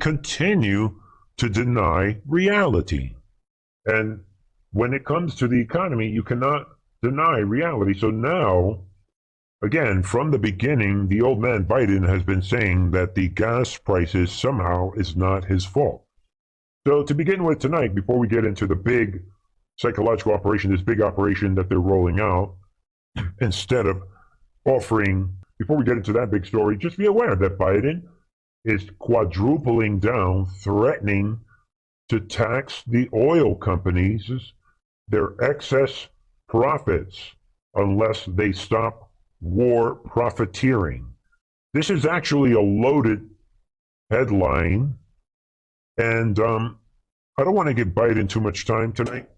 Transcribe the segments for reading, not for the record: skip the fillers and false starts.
continue to deny reality. And when it comes to the economy, you cannot deny reality. So now, again, from the beginning, the old man Biden has been saying that the gas prices somehow is not his fault. So to begin with tonight, before we get into the big psychological operation, this big operation that they're rolling out, instead of offering, before we get into that big story, just be aware that Biden is quadrupling down, threatening to tax the oil companies, their excess profits, unless they stop war profiteering. This is actually a loaded headline, and I don't want to give Biden too much time tonight.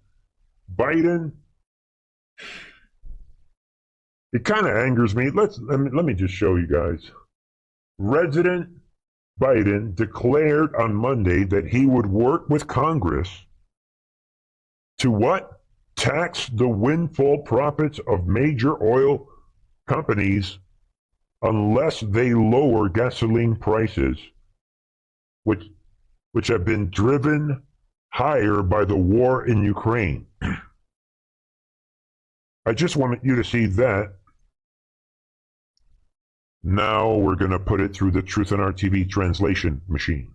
Biden, it kind of angers me. Let me just show you guys. President Biden declared on Monday that he would work with Congress to what? Tax the windfall profits of major oil companies unless they lower gasoline prices, which have been driven higher by the war in Ukraine. I just wanted you to see that. Now we're going to put it through the Truth in Our TV translation machine.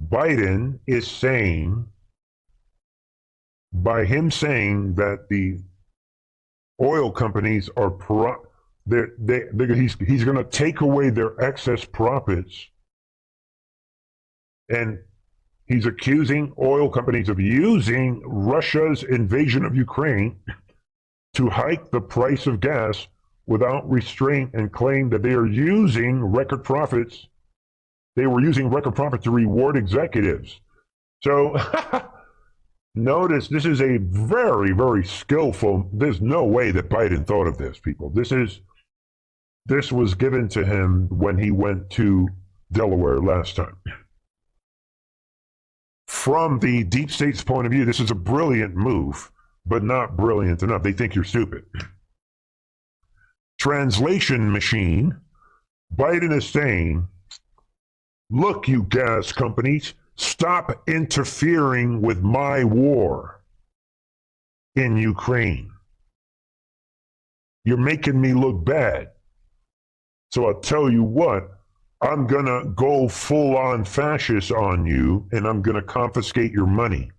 Biden is saying, by him saying that the oil companies are he's going to take away their excess profits, and he's accusing oil companies of using Russia's invasion of Ukraine to hike the price of gas without restraint, and claim that they are using record profits. They were using record profit to reward executives. So notice this is a very, very skillful. There's no way that Biden thought of this, people. This was given to him when he went to Delaware last time. From the deep state's point of view, this is a brilliant move, but not brilliant enough. They think you're stupid. Translation machine. Biden is saying, look, you gas companies, stop interfering with my war in Ukraine. You're making me look bad. So I'll tell you what, I'm going to go full-on fascist on you, and I'm going to confiscate your money.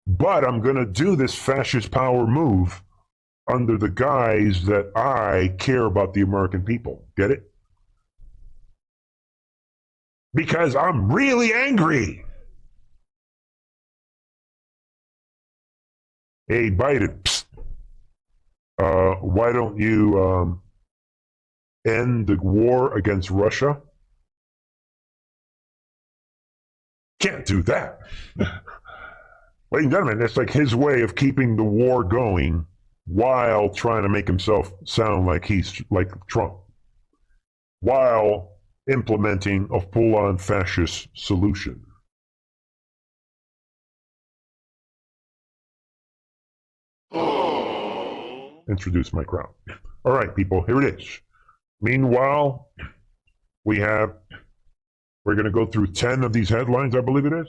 But I'm going to do this fascist power move under the guise that I care about the American people. Get it? Because I'm really angry. Hey, Biden, psst. Why don't you end the war against Russia? Can't do that. Ladies and gentlemen, that's like his way of keeping the war going while trying to make himself sound like he's like Trump, while implementing a full-on fascist solution. Introduce my crowd. All right, people, here it is. Meanwhile, we're going to go through 10 of these headlines, I believe it is.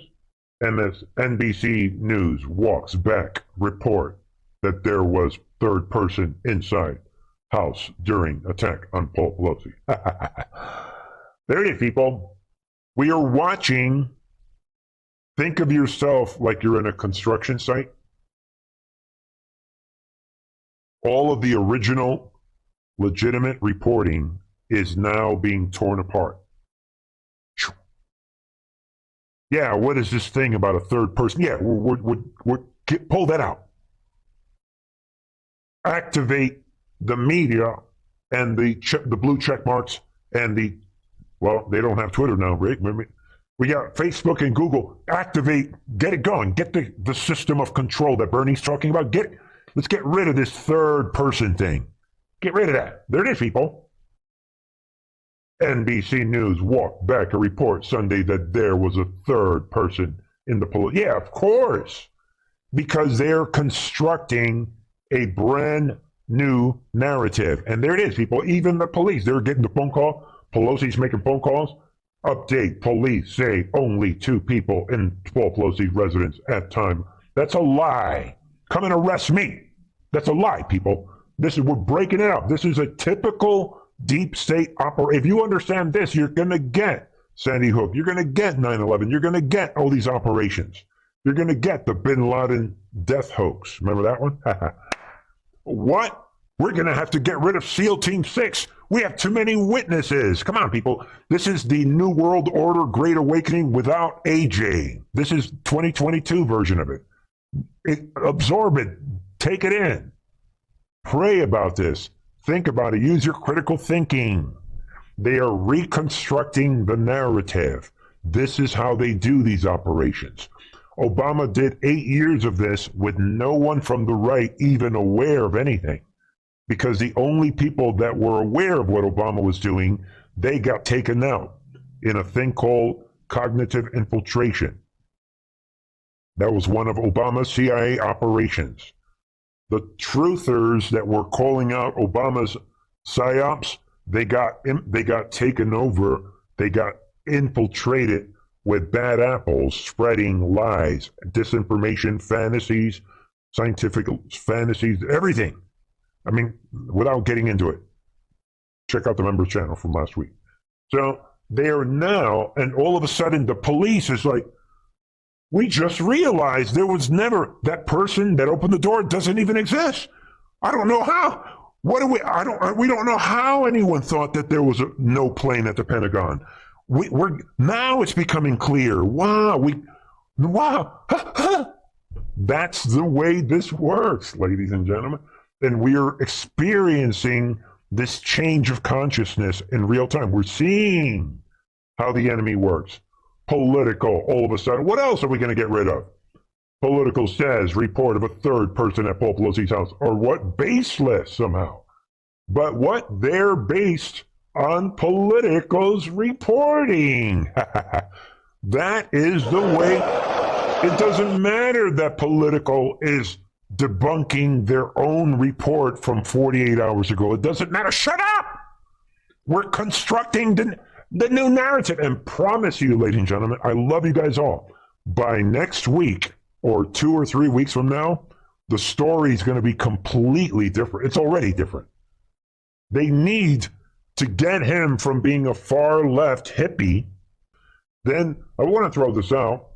NBC News walks back report that there was third person inside house during attack on Paul Pelosi. There it is, people. We are watching. Think of yourself like you're in a construction site. All of the original legitimate reporting is now being torn apart. Yeah, what is this thing about a third person? Yeah, pull that out. Activate the media and the blue check marks and well, they don't have Twitter now, right? We got Facebook and Google. Activate, get it going. Get the system of control that Bernie's talking about. Let's get rid of this third person thing. Get rid of that. There it is, people. NBC News walked back a report Sunday that there was a third person in the police. Yeah, of course. Because they're constructing a brand new narrative. And there it is, people. Even the police, they're getting the phone call. Pelosi's making phone calls. Update, police say only 2 people in Paul Pelosi's residence at time. That's a lie. Come and arrest me. That's a lie, people. We're breaking it up. This is a typical deep state operation. If you understand this, you're going to get Sandy Hook. You're going to get 9/11. You're going to get all these operations. You're going to get the Bin Laden death hoax. Remember that one? What? We're going to have to get rid of SEAL Team 6. We have too many witnesses. Come on, people. This is the New World Order Great Awakening without AJ. This is 2022 version of it. Absorb it. Take it in. Pray about this. Think about it. Use your critical thinking. They are reconstructing the narrative. This is how they do these operations. Obama did 8 years of this with no one from the right even aware of anything. Because the only people that were aware of what Obama was doing, they got taken out in a thing called cognitive infiltration. That was one of Obama's CIA operations. The truthers that were calling out Obama's psyops, they got taken over. They got infiltrated with bad apples, spreading lies, disinformation, fantasies, scientific fantasies, everything. I mean, without getting into it, check out the members channel from last week. So they are now, and all of a sudden the police is like, we just realized there was never, that person that opened the door doesn't even exist. I don't know how. We don't know how anyone thought that there was no plane at the Pentagon. Now it's becoming clear. Wow. That's the way this works, ladies and gentlemen. And we are experiencing this change of consciousness in real time. We're seeing how the enemy works. Political, all of a sudden. What else are we going to get rid of? Political says report of a 3rd person at Paul Pelosi's house. Or what? Baseless somehow. But what? They're based on Political's reporting. That is the way. It doesn't matter that Political is debunking their own report from 48 hours ago. It doesn't matter. Shut up! We're constructing the new narrative. And promise you, ladies and gentlemen, I love you guys all. By next week, or 2 or 3 weeks from now, the story is going to be completely different. It's already different. They need to get him from being a far left hippie. Then, I want to throw this out.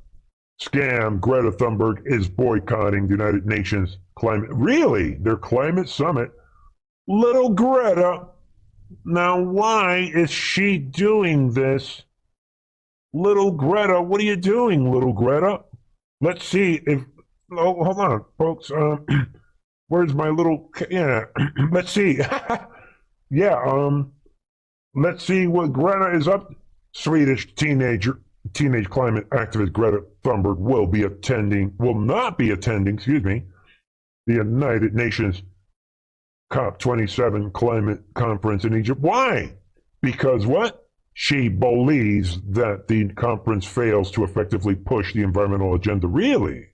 Scam, Greta Thunberg is boycotting the United Nations climate. Really? Their climate summit? Little Greta. Now, why is she doing this? Little Greta, what are you doing, little Greta? Let's see if... Oh, hold on, folks. Where's my little... Yeah, let's see. Yeah, let's see what Greta is up... Swedish teenage climate activist Greta Thunberg will not be attending, the United Nations COP27 climate conference in Egypt. Why? Because what? She believes that the conference fails to effectively push the environmental agenda. Really?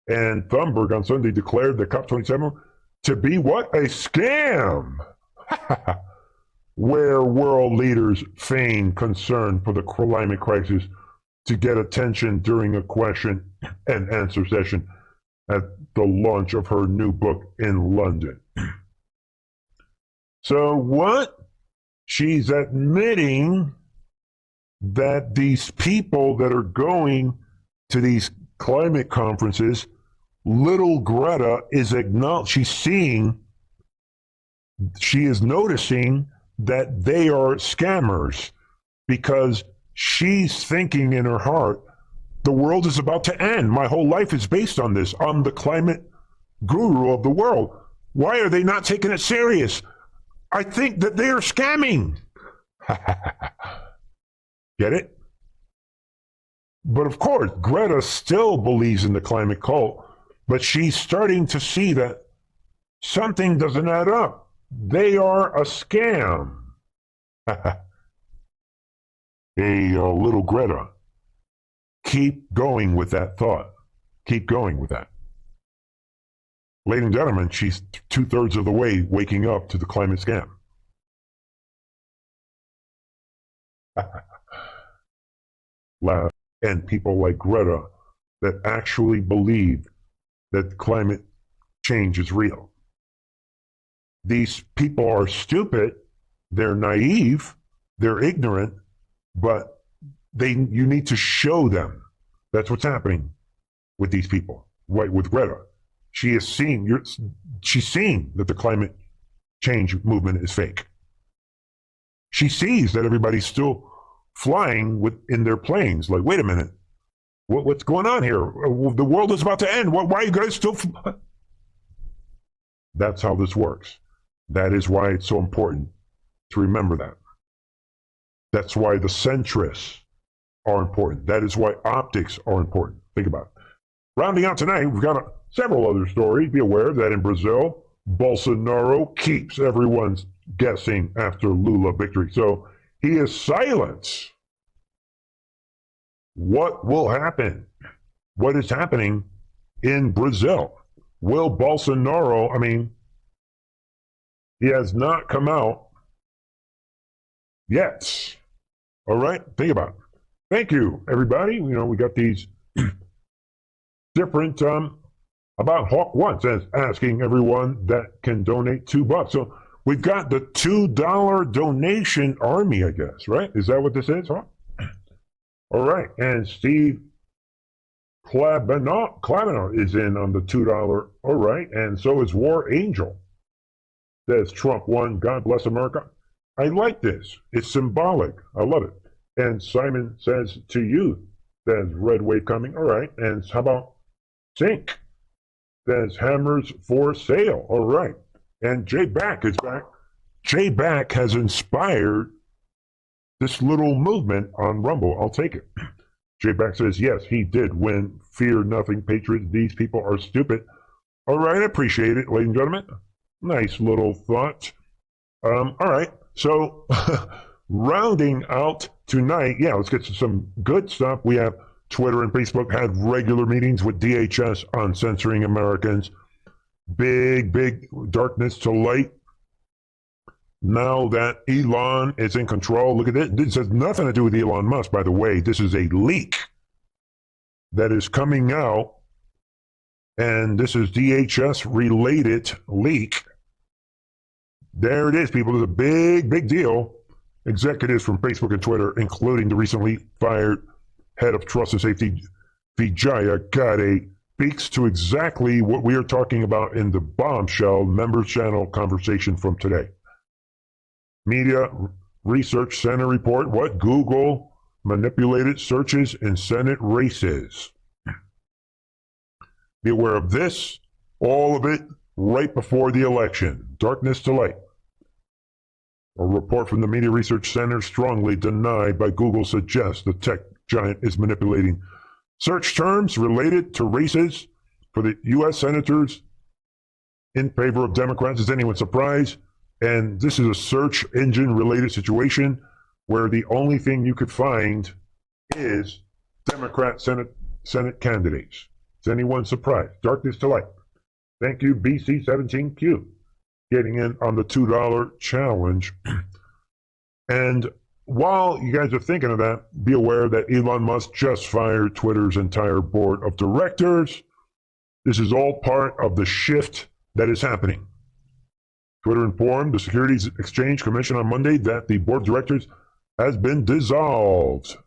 And Thunberg on Sunday declared the COP27 to be what? A scam! Where world leaders feign concern for the climate crisis to get attention during a question and answer session at the launch of her new book in London. So what? She's admitting that these people that are going to these climate conferences, little Greta is she is noticing that they are scammers, because she's thinking in her heart, the world is about to end. My whole life is based on this. I'm the climate guru of the world. Why are they not taking it serious? I think that they are scamming. Get it? But of course, Greta still believes in the climate cult, but she's starting to see that something doesn't add up. They are a scam. Hey, little Greta, keep going with that thought. Keep going with that. Ladies and gentlemen, she's 2/3 of the way waking up to the climate scam. Laugh. And people like Greta that actually believe that climate change is real. These people are stupid, they're naive, they're ignorant, but you need to show them. That's what's happening with these people. With Greta, she's seeing that the climate change movement is fake. She sees that everybody's still flying in their planes. Like, wait a minute, what's going on here? The world is about to end. Why are you guys still? That's how this works. That is why it's so important to remember that. That's why the centrists are important. That is why optics are important. Think about it. Rounding out tonight, we've got several other stories. Be aware that in Brazil, Bolsonaro keeps everyone's guessing after Lula victory. So he is silent. What will happen? What is happening in Brazil? Will Bolsonaro, he has not come out yet. All right, think about it. Thank you, everybody. We got these different about Hawk One says asking everyone that can donate $2. So we've got the $2 donation army, I guess, right? Is that what this is, huh? All right, and Steve Clabinot is in on the $2. All right, and so is War Angel. Says Trump won, God bless America. I like this. It's symbolic. I love it. And Simon says to you, says Red Wave coming. All right, and how about Sink? Says hammers for sale. All right. And Jay Back is back. Jay Back has inspired this little movement on Rumble. I'll take it. Jay Back says, yes, he did win. Fear nothing, Patriots. These people are stupid. All right, I appreciate it, ladies and gentlemen. Nice little thought. All right, so rounding out tonight, let's get to some good stuff. We have Twitter and Facebook had regular meetings with DHS on censoring Americans. Big darkness to light. Now that Elon is in control, look at it. This has nothing to do with Elon Musk, by the way. This is a leak that is coming out, and this is DHS-related leak. There it is, people. It's a big deal. Executives from Facebook and Twitter, including the recently fired head of trust and safety, 𝐓𝐇𝐄 speaks to exactly what we are talking about in the bombshell members channel conversation from today. Media Research Center report, what Google manipulated searches in Senate races. Be aware of this, all of it right before the election. Darkness to light. A report from the Media Research Center strongly denied by Google suggests the tech giant is manipulating search terms related to races for the U.S. senators in favor of Democrats. Is anyone surprised? And this is a search engine related situation where the only thing you could find is Democrat Senate candidates. Is anyone surprised? Darkness to light. Thank you, BC17Q, getting in on the $2 challenge. And while you guys are thinking of that, be aware that Elon Musk just fired Twitter's entire board of directors. This is all part of the shift that is happening. Twitter informed the Securities Exchange Commission on Monday that the board of directors has been dissolved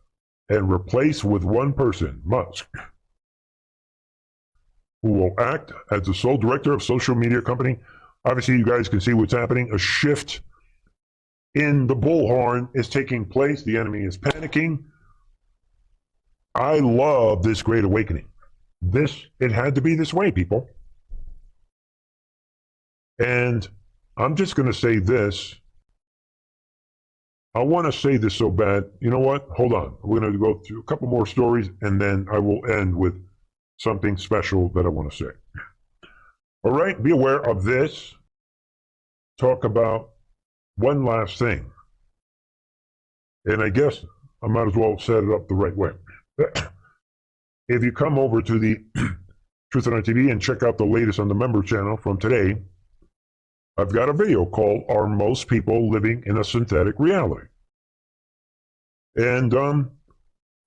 and replaced with one person, Musk, who will act as the sole director of social media company. Obviously, you guys can see what's happening. A shift in the bullhorn is taking place. The enemy is panicking. I love this great awakening. It had to be this way, people. And I'm just going to say this. I want to say this so bad. You know what? Hold on. We're going to go through a couple more stories, and then I will end with something special that I want to say. All right, be aware of this. Talk about one last thing. And I guess I might as well set it up the right way. If you come over to the Truth or Not TV and check out the latest on the member channel from today, I've got a video called Are Most People Living in a Synthetic Reality? And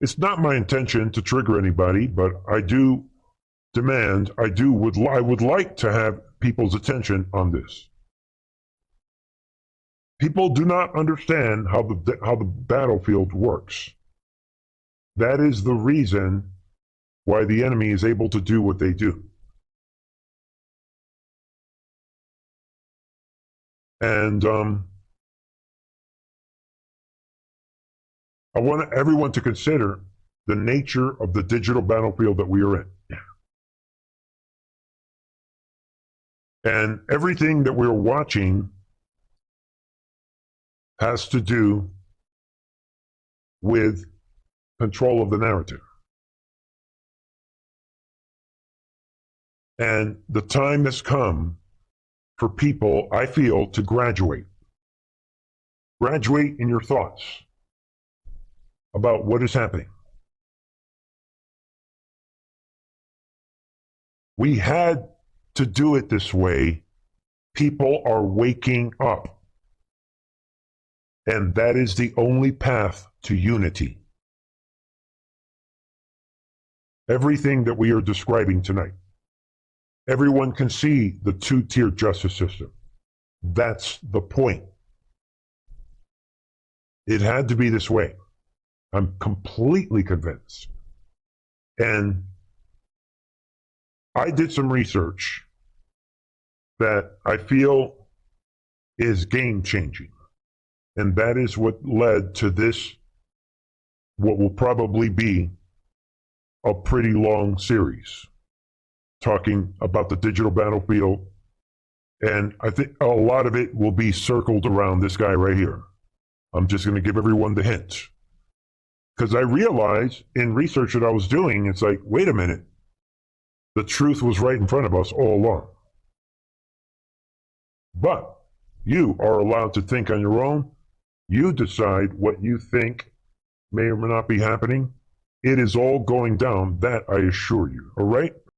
it's not my intention to trigger anybody, but I do demand, I would like to have people's attention on this. People do not understand how the battlefield works. That is the reason why the enemy is able to do what they do. And I want everyone to consider the nature of the digital battlefield that we are in. And everything that we're watching has to do with control of the narrative. And the time has come for people, I feel, to graduate. Graduate in your thoughts about what is happening. We had to do it this way. People are waking up. And that is the only path to unity. Everything that we are describing tonight. Everyone can see the two-tier justice system. That's the point. It had to be this way. I'm completely convinced. And I did some research that I feel is game-changing. And that is what led to this, what will probably be a pretty long series, talking about the digital battlefield. And I think a lot of it will be circled around this guy right here. I'm just going to give everyone the hint. Because I realized in research that I was doing, it's like, wait a minute. The truth was right in front of us all along. But you are allowed to think on your own. You decide what you think may or may not be happening. It is all going down, that I assure you. All right?